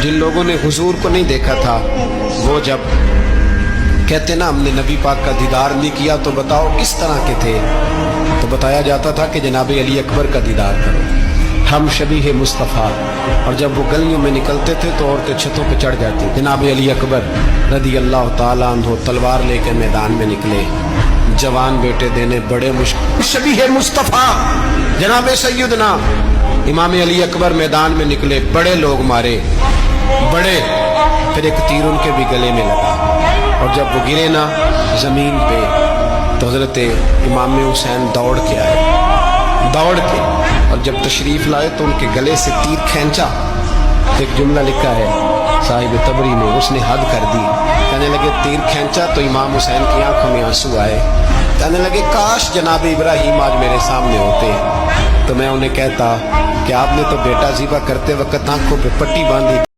جن لوگوں نے حضور کو نہیں دیکھا تھا وہ جب کہتے نا ہم نے نبی پاک کا دیدار نہیں کیا تو بتاؤ کس طرح کے تھے، تو بتایا جاتا تھا کہ جناب علی اکبر کا دیدار کرو، ہم شبیہ مصطفیٰ۔ اور جب وہ گلیوں میں نکلتے تھے تو عورتیں چھتوں پہ چڑھ جاتی۔ جناب علی اکبر رضی اللہ تعالیٰ عنہ تلوار لے کے میدان میں نکلے، جوان بیٹے دینے بڑے مشکل، شبیہ مصطفیٰ جناب سیدنا امام علی اکبر میدان میں نکلے، بڑے لوگ مارے، بڑے، پھر ایک تیر ان کے بھی گلے میں لگا، اور جب وہ گرے نا زمین پہ تو حضرت امام حسین دوڑ کے آئے، دوڑ کے، اور جب تشریف لائے تو ان کے گلے سے تیر کھینچا۔ ایک جملہ لکھا ہے صاحب تبری نے، اس نے حد کر دی، کہنے لگے تیر کھینچا تو امام حسین کی آنکھوں میں آنسو آئے، کہنے لگے کاش جناب ابراہیم آج میرے سامنے ہوتے تو میں انہیں کہتا کہ آپ نے تو بیٹا ذبح کرتے وقت آنکھوں پہ پٹی باندھی۔